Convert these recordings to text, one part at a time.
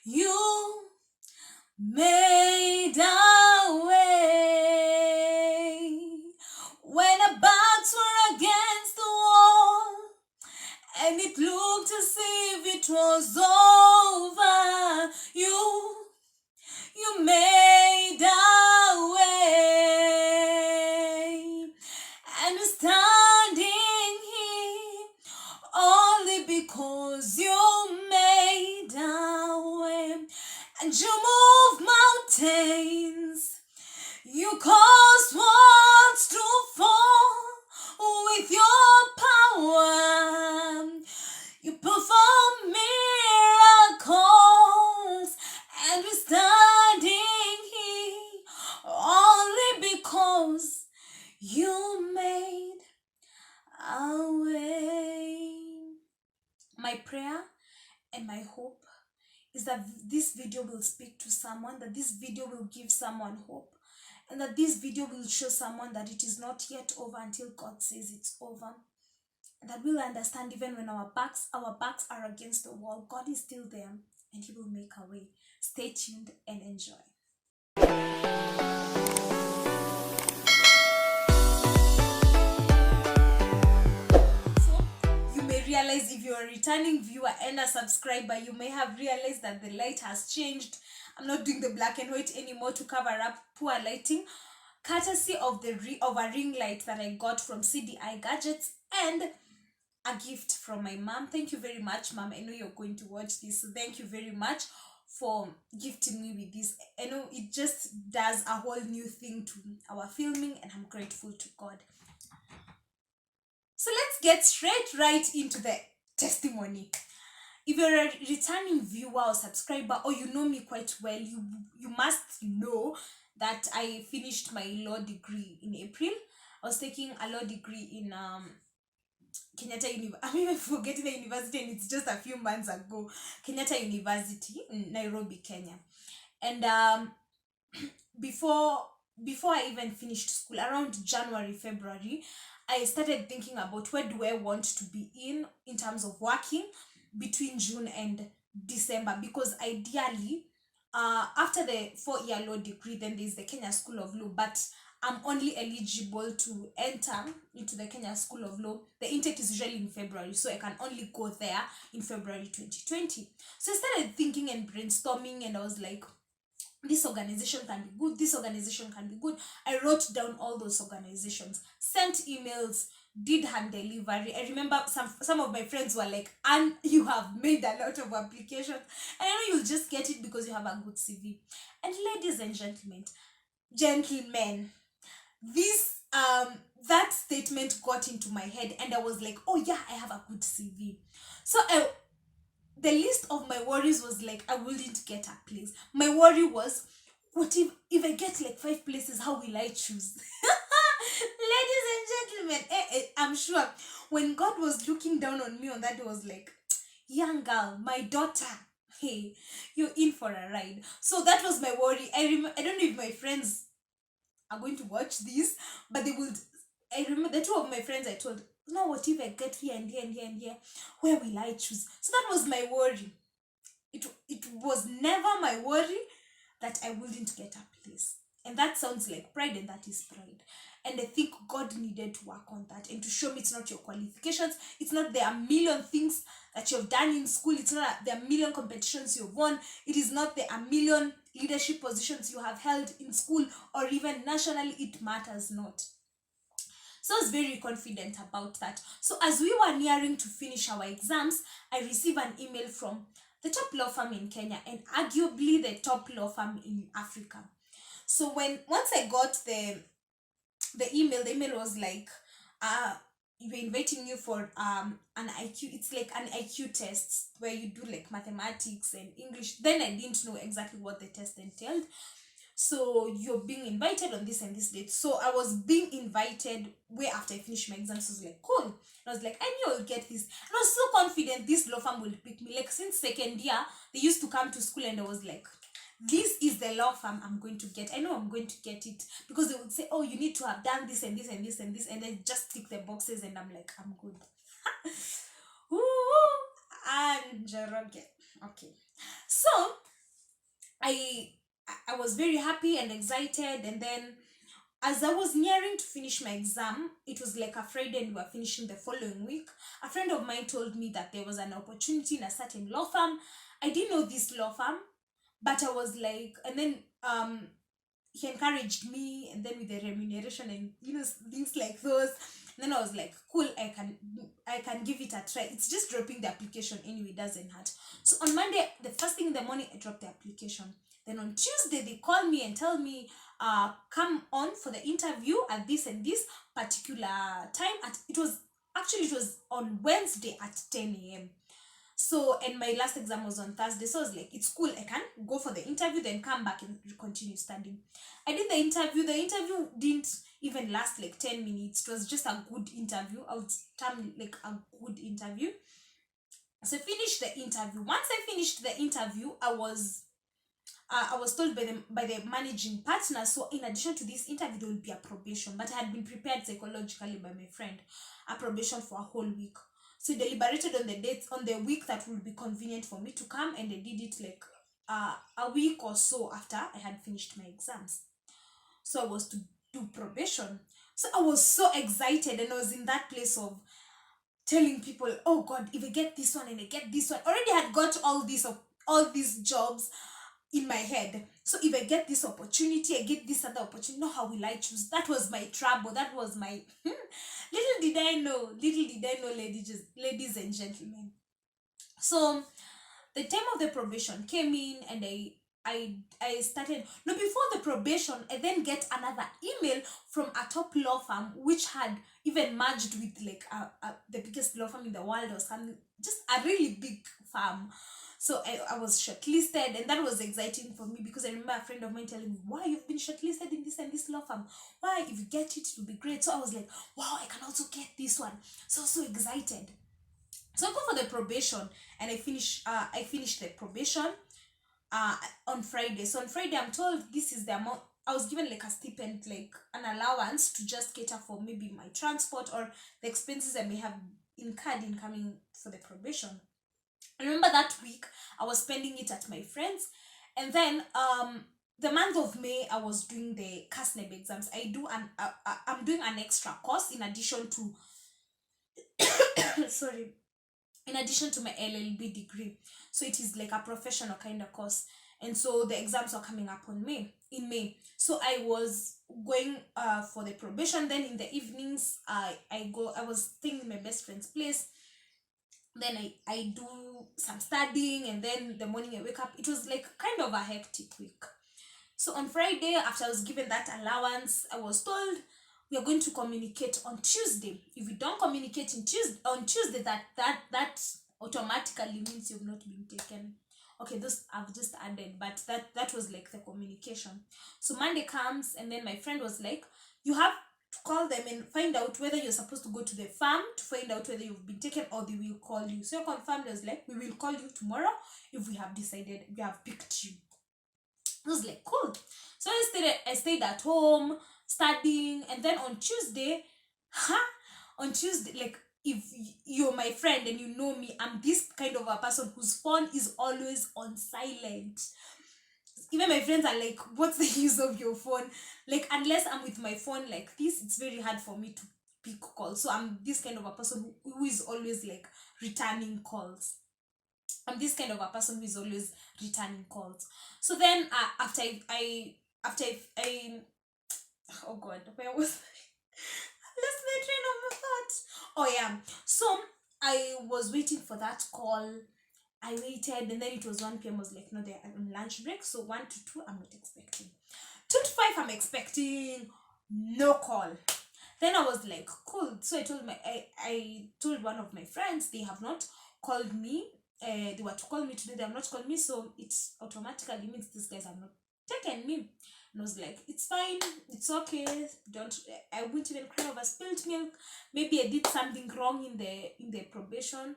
You made a way when our backs were against the wall and it looked as if it was over. You made a way, and we're standing here only because you made a way. And you move mountains, you cause walls to fall with your power. You perform miracles, and we're standing here only because you made a way. My prayer and my hope is that this video will speak to someone, that this video will give someone hope, and that this video will show someone that it is not yet over until God says it's over. And that we'll understand even when our backs are against the wall, God is still there and He will make a way. Stay tuned and enjoy. Realize if you're a returning viewer and a subscriber, you may have realized that the light has changed. I'm not doing the black and white anymore to cover up poor lighting, courtesy of a ring light that I got from CDI Gadgets and a gift from my mom. Thank you very much, Mom. I know you're going to watch this, so thank you very much for gifting me with this. I know it just does a whole new thing to our filming, and I'm grateful to God. So let's get straight right into the testimony. If you're a returning viewer or subscriber, or you know me quite well, you must know that I finished my law degree in April. I was taking a law degree in Kenyatta University. I'm even forgetting the university, and it's just a few months ago. Kenyatta University in Nairobi, Kenya. And before I even finished school, around January, February, I started thinking about where do I want to be in terms of working between June and December, because ideally after the 4-year law degree, then there's the Kenya School of Law, but I'm only eligible to enter into the Kenya School of Law. The intake is usually in February, so I can only go there in February 2020. So I started thinking and brainstorming, and I was like, this organization can be good, this organization can be good. I wrote down all those organizations, sent emails, did hand delivery. I remember some of my friends were like, and you have made a lot of applications, and I know you'll just get it because you have a good CV. And ladies and gentlemen, this that statement got into my head, and I was like, oh yeah, I have a good CV. So the list of my worries was like, I wouldn't get a place. My worry was, what if I get like 5 places, how will I choose? Ladies and gentlemen, I'm sure when God was looking down on me on that, it was like, young girl, my daughter, hey, you're in for a ride. So that was my worry. I don't know if my friends are going to watch this, but they would. I remember the 2 of my friends I told, no, what if I get here and here and here and here? Where will I choose? So that was my worry. It was never my worry that I wouldn't get a place. And that sounds like pride, and that is pride. And I think God needed to work on that and to show me it's not your qualifications. It's not there are a million things that you've done in school. It's not there are a million competitions you've won. It is not there are a million leadership positions you have held in school or even nationally. It matters not. So I was very confident about that. So as we were nearing to finish our exams, I received an email from the top law firm in Kenya, and arguably the top law firm in Africa. So once I got the email was like, we're inviting you for an IQ. It's like an IQ test where you do like mathematics and English. Then I didn't know exactly what the test entailed. So you're being invited on this and this date. So I was being invited way after I finished my exams. So I was like, cool. And I was like, I knew I'll get this. And I was so confident this law firm will pick me. Like since second year, they used to come to school, and I was like, this is the law firm I'm going to get. I know I'm going to get it, because they would say, oh, you need to have done this and this and this and this, and then just tick the boxes, and I'm like, I'm good. Ooh, and Jeroge. Okay. So I I was very happy and excited. And then as I was nearing to finish my exam, it was like a Friday and we were finishing the following week. A friend of mine told me that there was an opportunity in a certain law firm. I didn't know this law firm, but I was like, and then he encouraged me, and then with the remuneration and things like those. And then I was like, cool, I can give it a try. It's just dropping the application anyway, it doesn't hurt. So on Monday, the first thing in the morning, I dropped the application. Then on Tuesday, they call me and tell me, come on for the interview at this and this particular time. It was on Wednesday at 10 a.m. So, and my last exam was on Thursday. So I was like, it's cool. I can go for the interview, then come back and continue studying. I did the interview. The interview didn't even last like 10 minutes. It was just a good interview. I would term like a good interview. So I finished the interview. Once I finished the interview, I was told by the managing partner, so in addition to this interview, there will be a probation. But I had been prepared psychologically by my friend, a probation for a whole week. So we deliberated on the dates on the week that would be convenient for me to come, and I did it like a week or so after I had finished my exams. So I was to do probation. So I was so excited, and I was in that place of telling people, oh God, if I get this one and I get this one, already had got all these jobs in my head. So if I get this opportunity, I get this other opportunity, no, how will I choose? That was my trouble. That was my little did I know, ladies and gentlemen. So the time of the probation came in, and I started. No, before the probation, I then get another email from a top law firm which had even merged with like the biggest law firm in the world or something, just a really big firm. So I was shortlisted, and that was exciting for me because I remember a friend of mine telling me, "Why you've been shortlisted in this and this law firm? Why, if you get it, it will be great." So I was like, "Wow, I can also get this one." So excited. So I go for the probation, and I finished the probation on Friday. So on Friday, I'm told this is the amount. I was given like a stipend, like an allowance to just cater for maybe my transport or the expenses I may have incurred in coming for the probation. I remember that week I was spending it at my friends, and then the month of May I was doing the CASNEB exams. I'm doing an extra course in addition to sorry, in addition to my LLB degree. So it is like a professional kind of course. And so the exams are coming up in May. So I was going for the probation. Then in the evenings, I was staying in my best friend's place. Then I do some studying, and then the morning I wake up. It was like kind of a hectic week. So on Friday, after I was given that allowance, I was told we are going to communicate on Tuesday. If we don't communicate on Tuesday, that automatically means you've not been taken. Okay, this I've just added, but that was like the communication. So Monday comes, and then my friend was like, you have to call them and find out whether you're supposed to go to the farm to find out whether you've been taken, or they will call you. So I confirmed, I was like, we will call you tomorrow if we have picked you. I was like, cool. So I stayed at home studying, and then on Tuesday, like, if you're my friend and you know me, I'm this kind of a person whose phone is always on silent. Even my friends are like, what's the use of your phone? Like, unless I'm with my phone like this, it's very hard for me to pick calls. So I'm this kind of a person who is always like returning calls. I'm this kind of a person who is always returning calls. So then after I oh God, where was I lost my train of thought. Oh yeah. So I was waiting for that call. I waited, and then it was 1 p.m. I was like, no, they're on lunch break. So 1 to 2, I'm not expecting. 2 to 5, I'm expecting no call. Then I was like, cool. So I told one of my friends, they have not called me. They were to call me today, they have not called me, so it's automatically means these guys have not taken me. And I was like, it's fine, it's okay, I won't even cry over spilled milk. Maybe I did something wrong in the probation.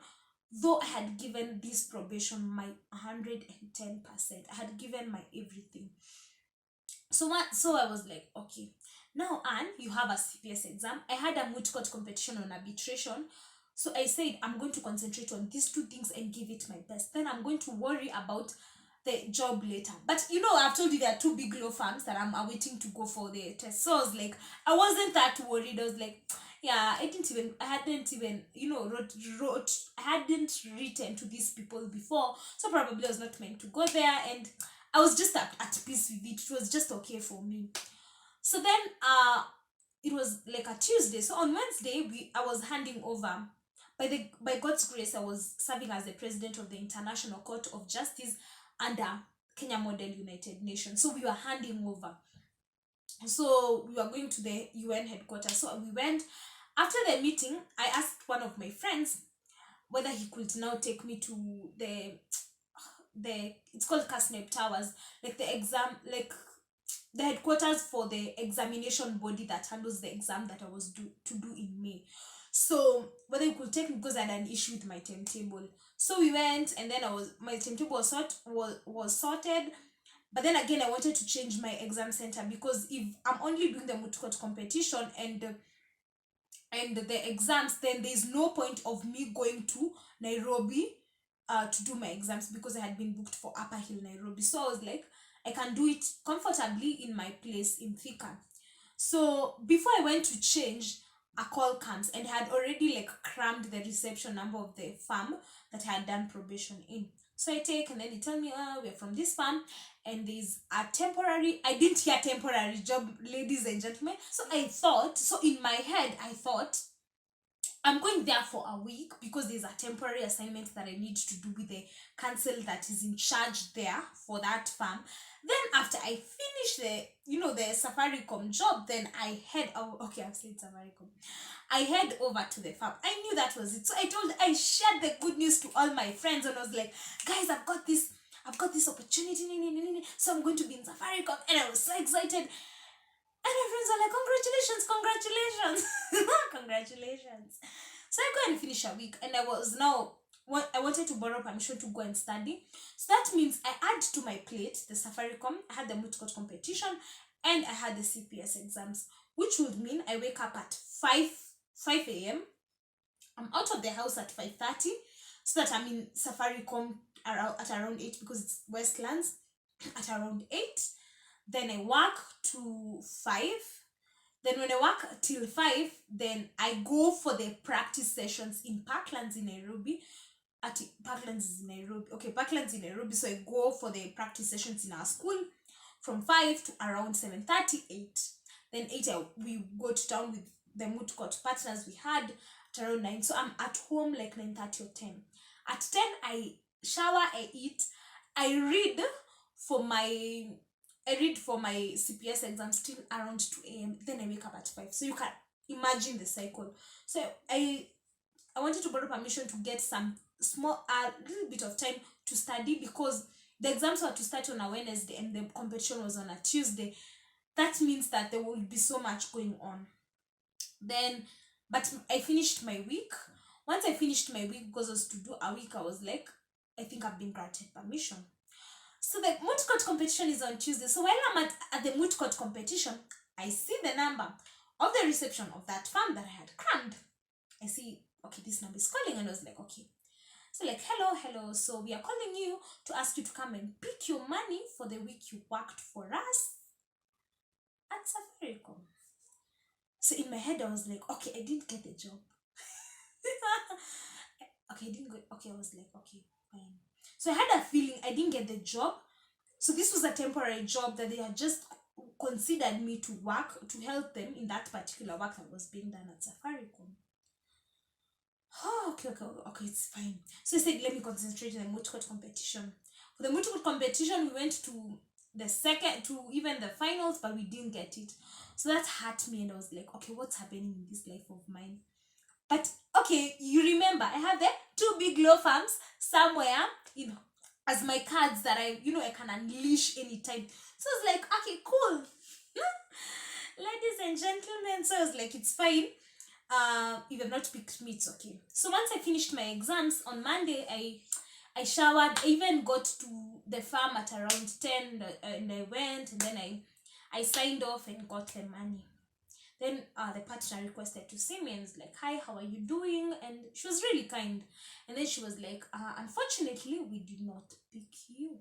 Though I had given this probation my 110%, I had given my everything. So I was like, okay, now Anne, you have a CPS exam. I had a moot court competition on arbitration. So I said, I'm going to concentrate on these two things and give it my best. Then I'm going to worry about the job later. But I've told you there are two big law firms that I'm awaiting to go for the test. So I was like, I wasn't that worried. I was like, yeah, I hadn't even, I hadn't written to these people before. So probably I was not meant to go there. And I was just at peace with it. It was just okay for me. So then, it was like a Tuesday. So on Wednesday, I was handing over. By God's grace, I was serving as the president of the International Court of Justice under Kenya Model United Nations. So we were handing over. So we were going to the UN headquarters. So we went. After the meeting, I asked one of my friends whether he could now take me to the it's called Casneb Towers, like the exam, like the headquarters for the examination body that handles the exam that I was to do in May. So whether you could take me, because I had an issue with my timetable. So we went, and then my timetable was sorted. But then again, I wanted to change my exam center, because if I'm only doing the moot court competition and the exams, then there's no point of me going to Nairobi to do my exams, because I had been booked for Upper Hill, Nairobi. So I was like, I can do it comfortably in my place in Thika. So before I went to change, a call comes, and I had already like crammed the reception number of the farm that I had done probation in. So I take, and then they tell me, we're from this farm, and there's a temporary, I didn't hear temporary job, ladies and gentlemen. So in my head, I thought, I'm going there for a week because there's a temporary assignment that I need to do with the council that is in charge there for that farm. Then after I finish the Safaricom job, then I head over. Okay, I've said Safaricom. I head over to the farm. I knew that was it. So I shared the good news to all my friends, and I was like, guys, I've got this opportunity. So I'm going to be in Safaricom. And I was so excited. And my friends are like, congratulations, congratulations. So I go and finish a week, and I wanted to borrow permission to go and study. So that means I add to my plate the Safaricom, I had the moot court competition, and I had the CPS exams, which would mean I wake up at 5 a.m. I'm out of the house at 5:30, so that I'm in Safaricom at around 8, because it's Westlands, at around 8. Then I work to 5. Then when I work till 5, then I go for the practice sessions in Parklands in Nairobi. Parklands in Nairobi. So I go for the practice sessions in our school from 5 to around 7:38. Then 8, we go to town with the moot court partners we had at around 9. So I'm at home like 9:30 or 10. At 10, I shower, I eat, I read for my CPS exams till around 2 a.m. Then I wake up at 5. So you can imagine the cycle. So I wanted to borrow permission to get some little bit of time to study, because the exams were to start on a Wednesday and the competition was on a Tuesday. That means that there will be so much going on. But I finished my week. Once I finished my week, because I was to do a week, I was like, I think I've been granted permission. So the moot court competition is on Tuesday. So while I'm at the moot court competition, I see the number of the reception of that farm that I had crammed. I see, okay, this number is calling, and I was like, okay. So like, hello. So we are calling you to ask you to come and pick your money for the week you worked for us at Safaricom. So in my head, I was like, okay, I didn't get the job. Okay, I didn't go. Okay, I was like, okay, fine. So I had a feeling I didn't get the job. So this was a temporary job that they had just considered me to work, to help them in that particular work that was being done at Safaricom. Oh, okay, it's fine. So I said, let me concentrate on the moot court competition. For the moot court competition, we went to the second, to even the finals, but we didn't get it. So that hurt me, and I was like, okay, what's happening in this life of mine? But okay, you remember, I have the two big law firms somewhere as my cards that I can unleash anytime. So I was like, okay, cool. Ladies and gentlemen, so I was like, it's fine. If you have not picked me, it's okay. So once I finished my exams on Monday, I showered. I even got to the farm at around 10, and I went, and then I signed off and got the money. Then the partner requested to see me and was like, hi, how are you doing? And she was really kind. And then she was like, unfortunately, we did not pick you.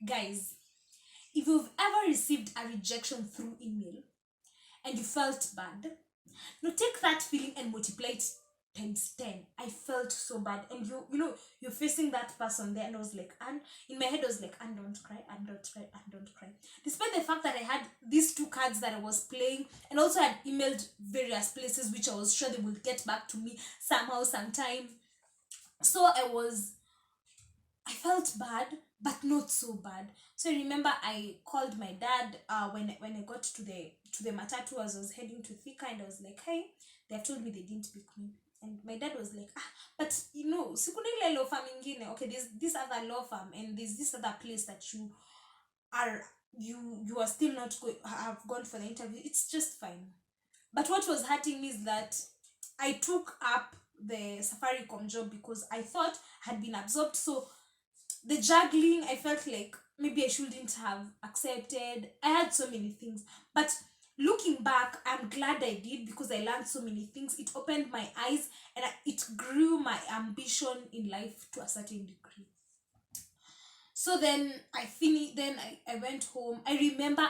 Guys, if you've ever received a rejection through email and you felt bad, now take that feeling and multiply it times 10. I felt so bad. And you're facing that person there, and I was like, and in my head I was like, and don't cry, and don't cry, and don't cry. Despite the fact that I had these two cards that I was playing, and also had emailed various places which I was sure they would get back to me somehow, sometime. So I felt bad, but not so bad. So I remember I called my dad when I got to the matatu as I was heading to Thika, and I was like, hey, they have told me they didn't pick me. And my dad was like, but sikuna ile law firm ingine. Okay, there's this other law firm, and there's this other place that are you are still not have gone for the interview. It's just fine. But what was hurting me is that I took up the Safaricom job because I thought I had been absorbed. So the juggling, I felt like maybe I shouldn't have accepted. I had so many things, but looking back, I'm glad I did, because I learned so many things. It opened my eyes, and it grew my ambition in life to a certain degree. So then I finished. Then I went home. I remember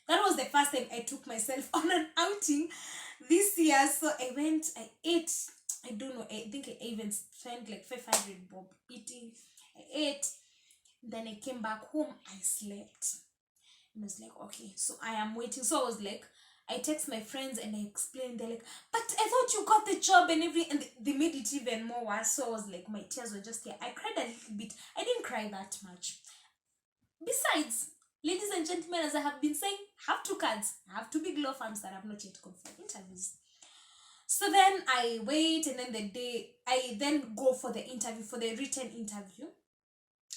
that was the first time I took myself on an outing this year. So I went. I ate. I don't know. I think I even spent like 500 bob eating. I ate. Then I came back home. I slept. And I was like, okay, so I am waiting. So I was like, I text my friends and I explained. They're like, but I thought you got the job and everything. And they made it even more worse. So I was like, my tears were just here. I cried a little bit. I didn't cry that much. Besides, ladies and gentlemen, as I have been saying, have two cards. I have two big law firms that have not yet confirmed interviews. So then I wait, and then I then go for the interview, for the written interview.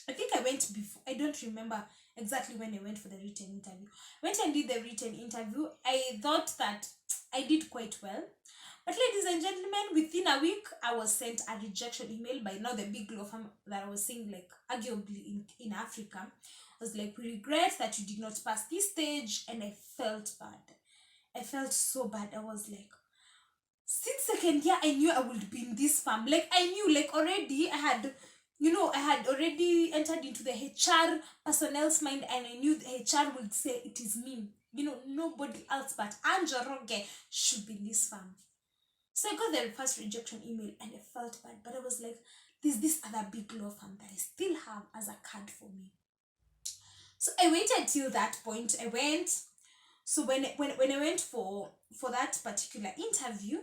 I think I went before. I don't remember exactly when I went for the written interview. Went and did the written interview. I thought that I did quite well. But ladies and gentlemen, within a week, I was sent a rejection email by now the big law firm that I was saying, like, arguably in Africa. Was like, we regret that you did not pass this stage, and I felt bad. I felt so bad. I was like, since second year, I knew I would be in this farm. Like, I knew, like, already I had already entered into the HR personnel's mind, and I knew the HR would say it is me. Nobody else but Anjoroge should be in this farm. So I got the first rejection email, and I felt bad, but I was like, there's this other big law firm that I still have as a card for me. So I waited till that point. I went. So when I went for that particular interview,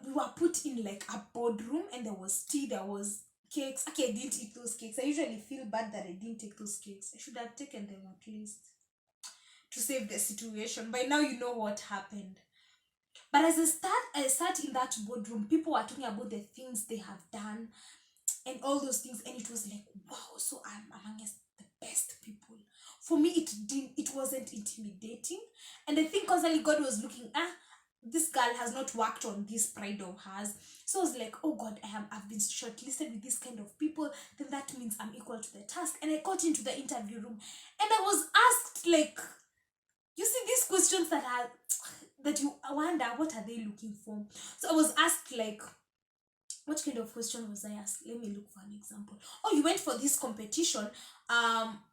we were put in like a boardroom, and there was tea, there was cakes. Okay, I didn't eat those cakes. I usually feel bad that I didn't take those cakes. I should have taken them at least to save the situation. By now you know what happened. But as I sat in that boardroom, people were talking about the things they have done and all those things, and it was like, wow, so I'm amongst the best people. For me, it wasn't intimidating, and I think constantly God was looking, this girl has not worked on this pride of hers. So I was like, oh God, I've been shortlisted with this kind of people, then that means I'm equal to the task. And I got into the interview room, and I was asked, like, you see these questions that you wonder, what are they looking for? So I was asked, like, what kind of question was I asked? Let me look for an example. Oh, you went for this competition.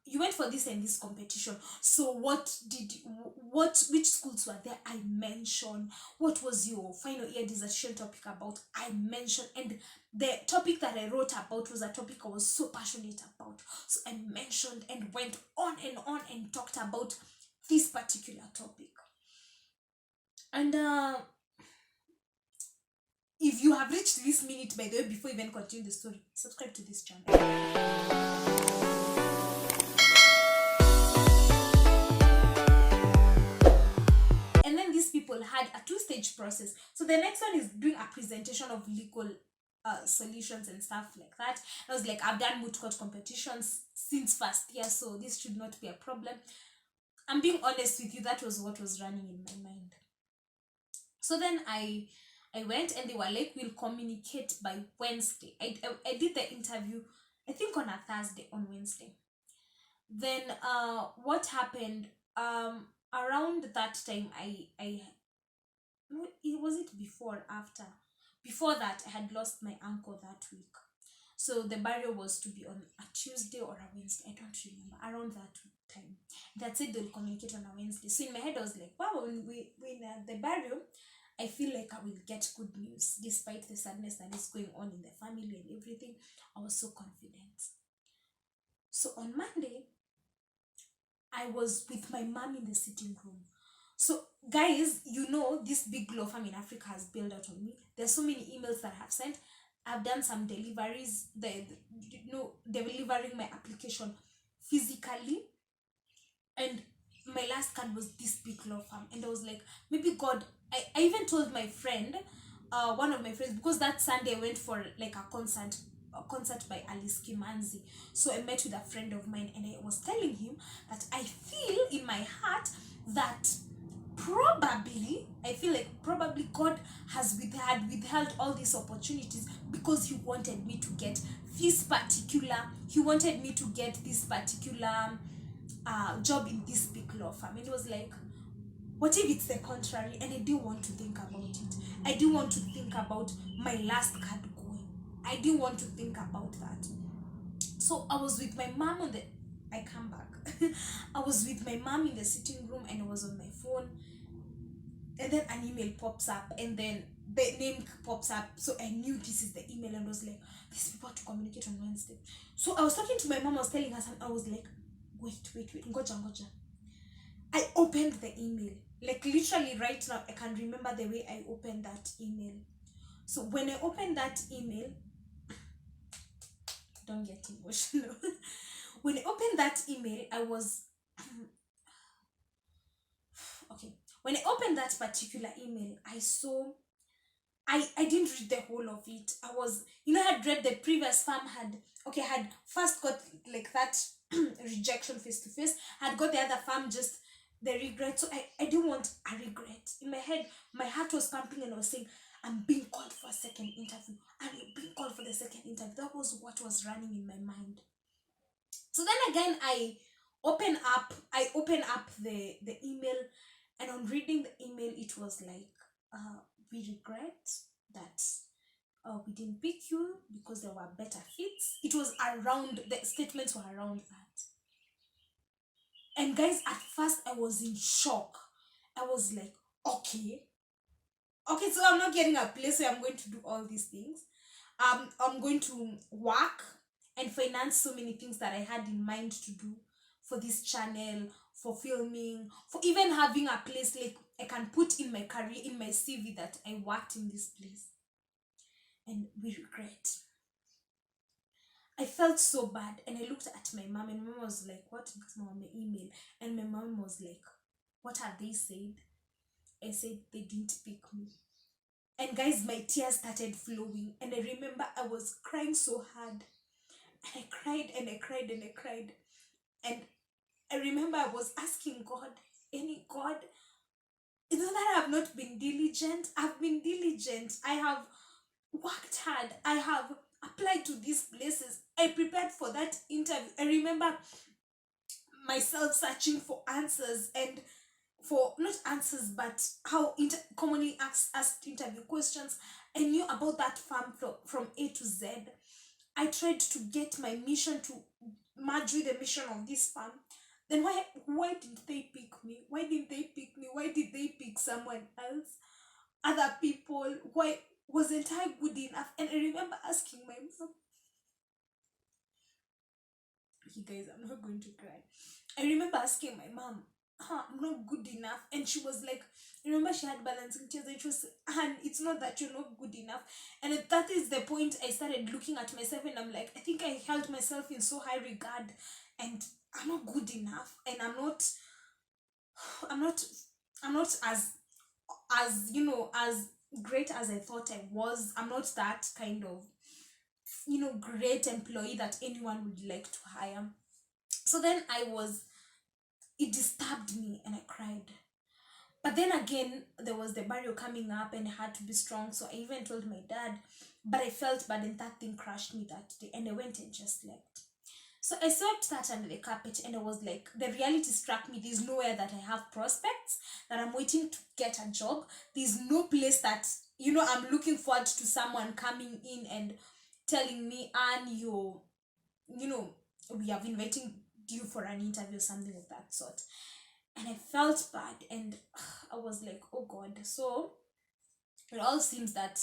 You went for this and this competition. So which schools were there? I mentioned. What was your final year dissertation topic about? I mentioned. And the topic that I wrote about was a topic I was so passionate about. So I mentioned and went on and talked about this particular topic. And if you have reached this minute, by the way, before even continue the story, subscribe to this channel. And then these people had a 2-stage process. So the next one is doing a presentation of legal solutions and stuff like that. I was like, I've done moot court competitions since first year, so this should not be a problem. I'm being honest with you, that was what was running in my mind. So then I went, and they were like, we'll communicate by Wednesday. I did the interview, I think on a Thursday, on Wednesday. Then what happened, around that time, was it before or after? Before that, I had lost my uncle that week. So the burial was to be on a Tuesday or a Wednesday. I don't remember. Around that time. That's it, they'll communicate on a Wednesday. So in my head, I was like, wow, when the burial, I feel like I will get good news despite the sadness that is going on in the family and everything. I was so confident. So on Monday, I was with my mom in the sitting room. So, guys, this big law firm in Africa has built out on me. There's so many emails that I have sent. I've done some deliveries. They're delivering my application physically. And my last card was this big law firm. And I was like, maybe God, I even told my friend, one of my friends, because that Sunday I went for like a concert by Alice Kimanzi. So I met with a friend of mine and I was telling him that I feel in my heart that I feel like probably God had withheld all these opportunities because he wanted me to get he wanted me to get this particular job in this big law firm. And it was like, what if it's the contrary? And I didn't want to think about it. I didn't want to think about my last card going. I didn't want to think about that. So I was with my mom I come back. I was with my mom in the sitting room and I was on my phone. And then an email pops up and then the name pops up. So I knew this is the email and I was like, these people to communicate on Wednesday. So I was talking to my mom, I was telling her something. I was like, wait, ngoja. I opened the email. Like literally right now, I can remember the way I opened that email. So when I opened that email, don't get emotional. When I opened that email, I was okay. When I opened that particular email, I didn't read the whole of it. I had read the previous farm had first got like that rejection face to face, had got the other farm just the regret. So I didn't want a regret. In my head, my heart was pumping and I was saying, I'm being called for a second interview. I'm being called for the second interview. That was what was running in my mind. So then again, I open up the email, and on reading the email, it was like, we regret that we didn't pick you because there were better fits. It was around, the statements were around that. And guys, at first I was in shock. I was like, okay, so I'm not getting a place where I'm going to do all these things. I'm going to work and finance so many things that I had in mind to do for this channel, for filming, for even having a place like I can put in my career, in my CV, that I worked in this place. And we regret. I felt so bad and I looked at my mom and my mom was like, what? Because my mom email. And my mom was like, what have they said? I said they didn't pick me. And guys, my tears started flowing. And I remember I was crying so hard. And I cried and I cried and I cried. And I remember I was asking God, any God, it's not that I have not been diligent. I've been diligent. I have worked hard. I have applied to these places. I prepared for that interview. I remember myself searching for answers and for not answers but how commonly asked interview questions. I knew about that farm from A to Z. I tried to get my mission to merge with the mission of this farm. Then why did they pick me? Why did they pick me? Why did they pick someone else? Other people? Why wasn't I good enough? And I remember asking my mom, you guys, I'm not going to cry. I remember asking my mom, I'm not good enough. And she was like, remember she had balancing tears and she was, and it's not that you're not good enough. And that is the point I started looking at myself and I'm like, I think I held myself in so high regard and I'm not good enough. And I'm not as great as I thought I was. I'm not that kind of, great employee that anyone would like to hire. So then it disturbed me and I cried. But then again, there was the burial coming up and I had to be strong. So I even told my dad, but I felt bad and that thing crushed me that day. And I went and just slept. So I swept that under the carpet and I was like, the reality struck me. There's nowhere that I have prospects, that I'm waiting to get a job. There's no place that, I'm looking forward to someone coming in and telling me, and you know, we have inviting you for an interview, something of that sort. And I felt bad, and I was like, oh God. So it all seems that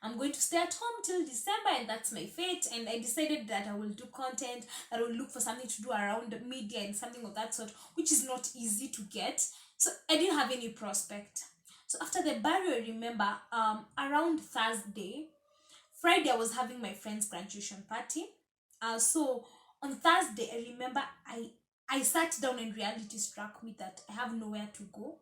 I'm going to stay at home till December, and that's my fate. And I decided that I will do content, that I will look for something to do around media and something of that sort, which is not easy to get. So I didn't have any prospect. So after the barrier, I remember around Thursday, Friday, I was having my friend's graduation party. So on Thursday, I remember I sat down and reality struck me that I have nowhere to go.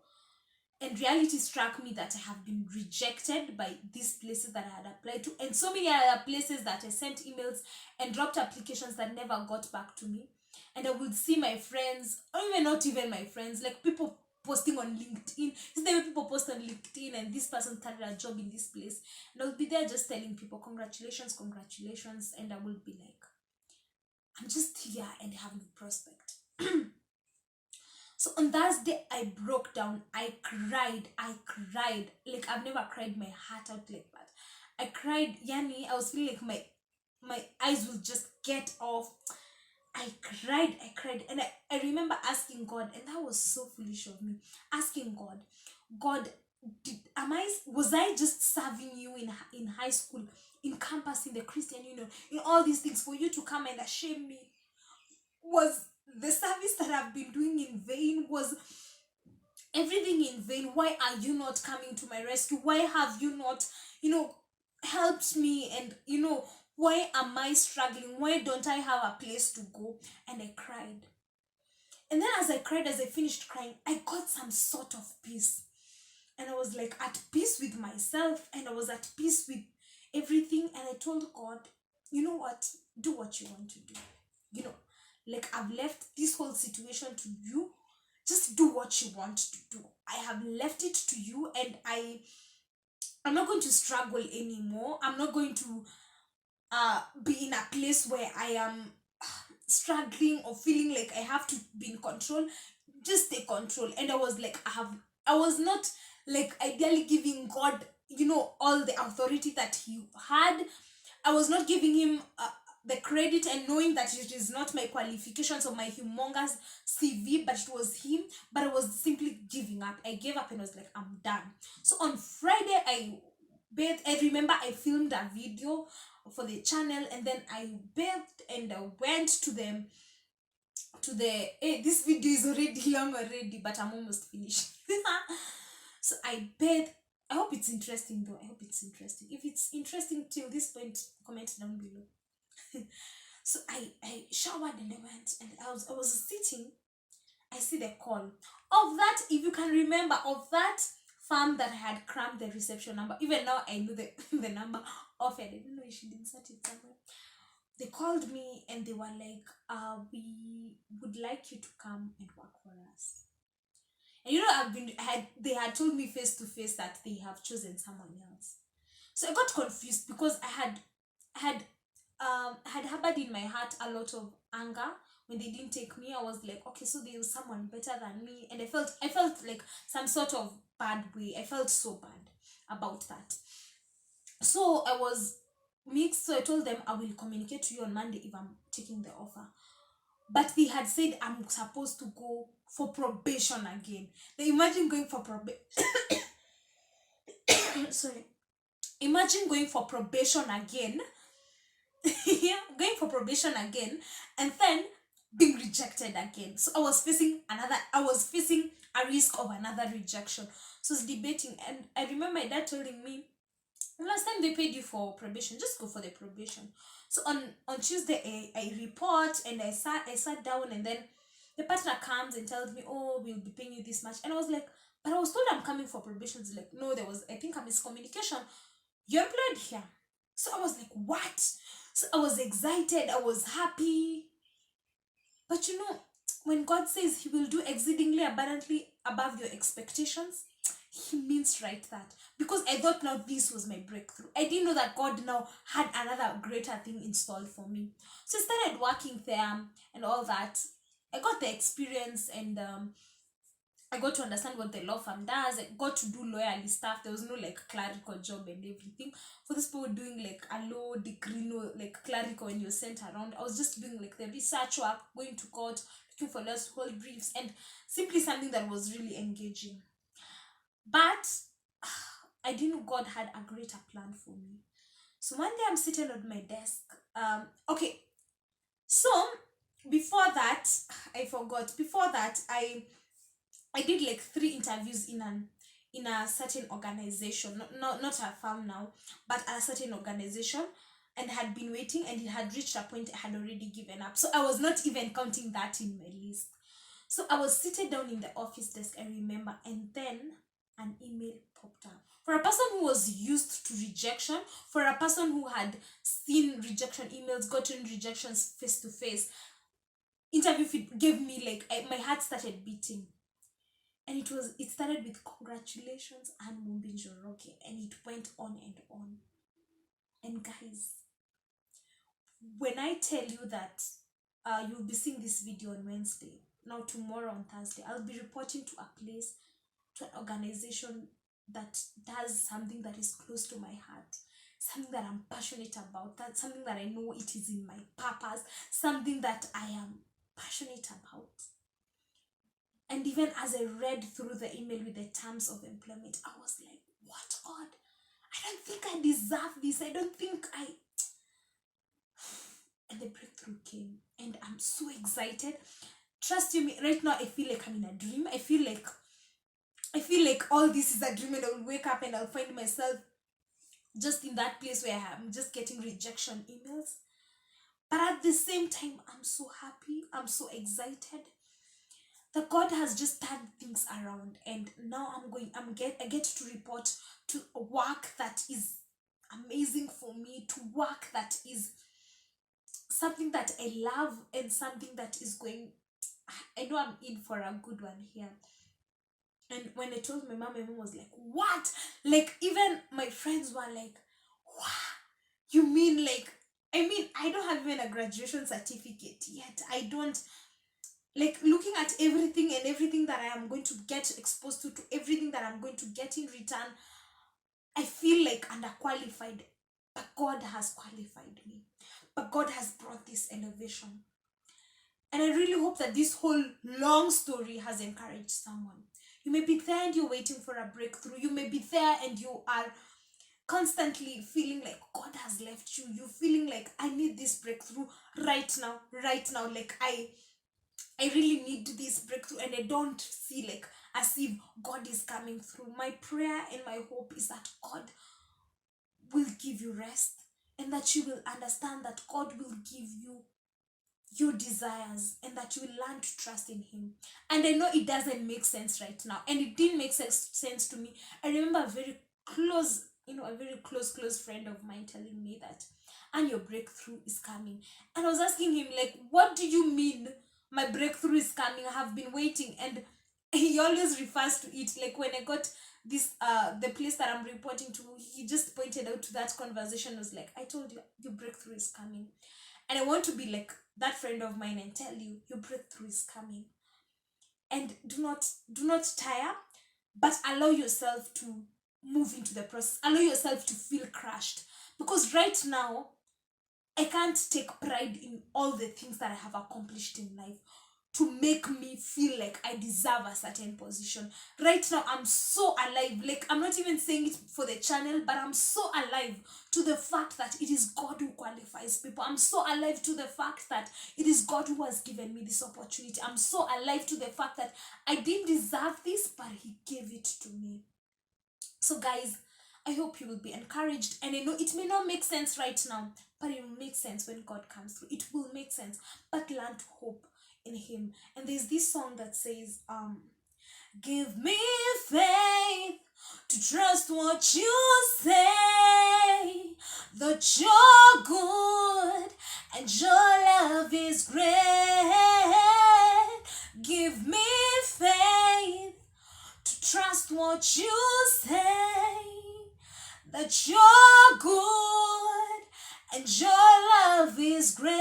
And reality struck me that I have been rejected by these places that I had applied to, and so many other places that I sent emails and dropped applications that never got back to me. And I would see my friends, or even not even my friends, like people posting on LinkedIn. Is there people post on LinkedIn and this person started a job in this place? And I would be there just telling people, congratulations, congratulations. And I would be like, I'm just here and have no prospect. So on that day, I broke down. I cried. I cried. Like I've never cried my heart out like that. I cried. Yani, I was feeling like my eyes will just get off. I cried. I cried. And I remember asking God, and that was so foolish of me. Asking God, God, was I just serving you in high school, in campus, in the Christian Union, in all these things for you to come and shame me? Was the service that I've been doing in vain? Was everything in vain? Why are you not coming to my rescue? Why have you not, helped me? And why am I struggling? Why don't I have a place to go? And I cried. And then as I cried, as I finished crying, I got some sort of peace. And I was like at peace with myself, and I was at peace with everything. And I told God, you know what? Do what you want to do. You know, like I've left this whole situation to you. Just do what you want to do. I have left it to you, and I'm not going to struggle anymore. I'm not going to be in a place where I am struggling or feeling like I have to be in control. Just take control. And I was like, I was not like ideally giving God, all the authority that he had. I was not giving him the credit, and knowing that it is not my qualifications or my humongous CV, but it was him. But I was simply giving up. I gave up and was like, I'm done. So on Friday, I bathed. I remember I filmed a video for the channel, and then I bathed and I went to them to the this video is already long already, but I'm almost finished. So I bathed. I hope it's interesting though. I hope it's interesting. If it's interesting till this point, comment down below. So I showered and I went, and I was sitting. I see the call of that, if you can remember, of that farm that had crammed the reception number. Even now I know the the number of it. I didn't know she didn't insert it somewhere. They called me and they were like, we would like you to come and work for us. And they had told me face to face that they have chosen someone else. So I got confused because I had harbored in my heart a lot of anger when they didn't take me. I was like, okay, so there was someone better than me, and I felt like some sort of bad way. I felt so bad about that. So I was mixed. So I told them I will communicate to you on Monday if I'm taking the offer. But they had said I'm supposed to go for probation again. They imagine going for probation. Sorry. Imagine going for probation again. Yeah, going for probation again, and then being rejected again. So I was facing a risk of another rejection. So I was debating, and I remember my dad telling me, last time they paid you for probation, just go for the probation. So on Tuesday, I report, and I sat down, and then the partner comes and tells me, oh, we'll be paying you this much. And I was like, but I was told I'm coming for probation. It's like, no, there was, I think, a miscommunication. You're employed here. So I was like, what? So I was excited, I was happy. But when God says he will do exceedingly abundantly above your expectations, he means right that. Because I thought now this was my breakthrough. I didn't know that God now had another greater thing installed for me. So I started working there and all that. I got the experience, and I got to understand what the law firm does. I got to do lawyerly stuff. There was no like clerical job and everything. For this people doing like a law degree, no like clerical when you're sent around. I was just doing like the research work, going to court, looking for lawyers to hold briefs, and simply something that was really engaging. But I didn't know God had a greater plan for me. So one day I'm sitting at my desk. Okay. So before that, I forgot. Before that, I did like 3 interviews in a certain organization, not a firm now, but a certain organization, and had been waiting, and it had reached a point I had already given up. So I was not even counting that in my list. So I was seated down in the office desk, I remember, and then an email popped up. For a person who was used to rejection, for a person who had seen rejection emails, gotten rejections face to face, interview feed gave me like my heart started beating. And it started with congratulations and Mumbinjoroke, and it went on and on. And guys, when I tell you that you'll be seeing this video on Wednesday, now tomorrow on Thursday, I'll be reporting to a place, to an organization that does something that is close to my heart, something that I'm passionate about, that's something that I know it is in my purpose, something that I am passionate about. And even as I read through the email with the terms of employment, I was like, what, God? I don't think I deserve this. I don't think I... And the breakthrough came, and I'm so excited. Trust you me, right now I feel like I'm in a dream. I feel like all this is a dream, and I'll wake up and I'll find myself just in that place where I'm just getting rejection emails. But at the same time, I'm so happy. I'm so excited that God has just turned things around, and now I get to report to work that is amazing for me, to work that is something that I love, and something that is going, I know I'm in for a good one here. And when I told my mom was like, what? Like, even my friends were like, what? You mean like, I don't have even a graduation certificate yet. I don't, like, looking at everything and everything that I am going to get exposed to everything that I'm going to get in return, I feel like underqualified. But God has qualified me. But God has brought this elevation. And I really hope that this whole long story has encouraged someone. You may be there and you're waiting for a breakthrough. You may be there and you are constantly feeling like God has left you. You're feeling like, I need this breakthrough right now. Like, I really need this breakthrough, and I don't feel like as if God is coming through. My prayer and my hope is that God will give you rest, and that you will understand that God will give you your desires, and that you will learn to trust in Him. And I know it doesn't make sense right now, and it didn't make sense to me. I remember a very close friend of mine telling me that, and your breakthrough is coming. And I was asking him, like, what do you mean my breakthrough is coming? I have been waiting. And he always refers to it, like when I got this the place that I'm reporting to, he just pointed out to that conversation. Was like, I told you, your breakthrough is coming. And I want to be like that friend of mine and tell you, your breakthrough is coming. And do not tire, but allow yourself to move into the process. Allow yourself to feel crushed, because right now I can't take pride in all the things that I have accomplished in life to make me feel like I deserve a certain position. Right now, I'm so alive. Like, I'm not even saying it for the channel, but I'm so alive to the fact that it is God who qualifies people. I'm so alive to the fact that it is God who has given me this opportunity. I'm so alive to the fact that I didn't deserve this, but He gave it to me. So guys, I hope you will be encouraged. And I know it may not make sense right now, but it will make sense when God comes through. It will make sense. But learn to hope in Him. And there's this song that says, give me faith to trust what you say, that you're good and your love is great. Give me faith to trust what you say, that you're good and your love is great.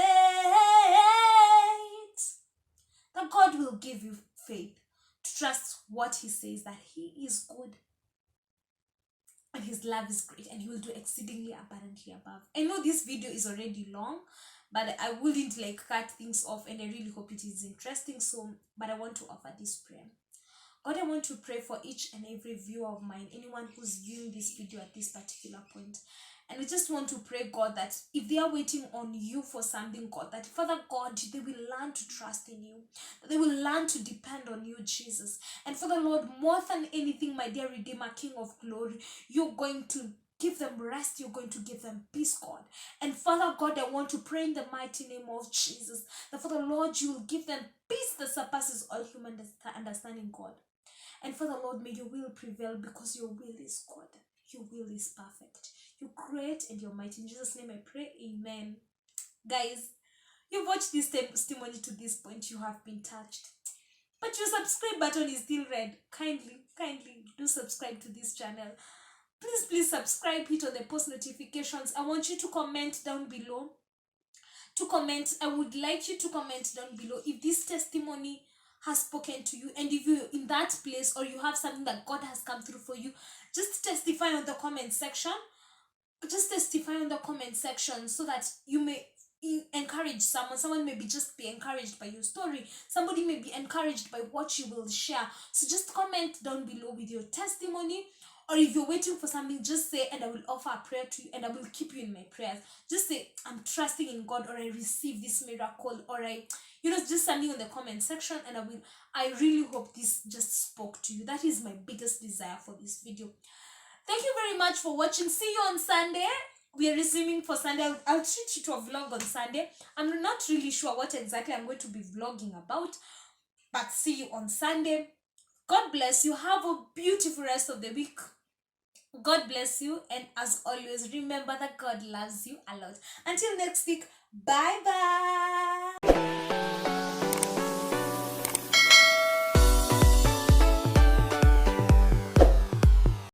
That God will give you faith to trust what he says, that he is good and his love is great and he will do exceedingly abundantly above. I know this video is already long, but I wouldn't like cut things off, and I really hope it is interesting. So but I want to offer this prayer. God, I want to pray for each and every viewer of mine, anyone who's viewing this video at this particular point. And I just want to pray, God, that if they are waiting on you for something, God, that Father God, they will learn to trust in you. That they will learn to depend on you, Jesus. And Father Lord, more than anything, my dear Redeemer, King of Glory, you're going to give them rest. You're going to give them peace, God. And Father God, I want to pray in the mighty name of Jesus, that Father Lord, you will give them peace that surpasses all human understanding, God. And Father Lord, may your will prevail, because your will is good. Your will is perfect. You're great and you're mighty. In Jesus' name I pray, amen. Guys, you've watched this testimony to this point. You have been touched. But your subscribe button is still red. Kindly do subscribe to this channel. Please subscribe, hit on the post notifications. I want you to comment down below. I would like you to comment down below if this testimony has spoken to you, and if you're in that place or you have something that God has come through for you, just testify on the comment section. Just testify on the comment section so that you may encourage someone may be just be encouraged by your story. Somebody may be encouraged by what you will share. So just comment down below with your testimony, or if you're waiting for something, just say, and I will offer a prayer to you, and I will keep you in my prayers. Just say, I'm trusting in God, or I receive this miracle, or I, just something in the comment section, and I really hope this just spoke to you. That is my biggest desire for this video. Thank you very much for watching. See you on Sunday. We are resuming for Sunday. I'll treat you to a vlog on Sunday. I'm not really sure what exactly I'm going to be vlogging about, but see you on Sunday. God bless you. Have a beautiful rest of the week. God bless you, and as always, remember that God loves you a lot. Until next week, bye bye.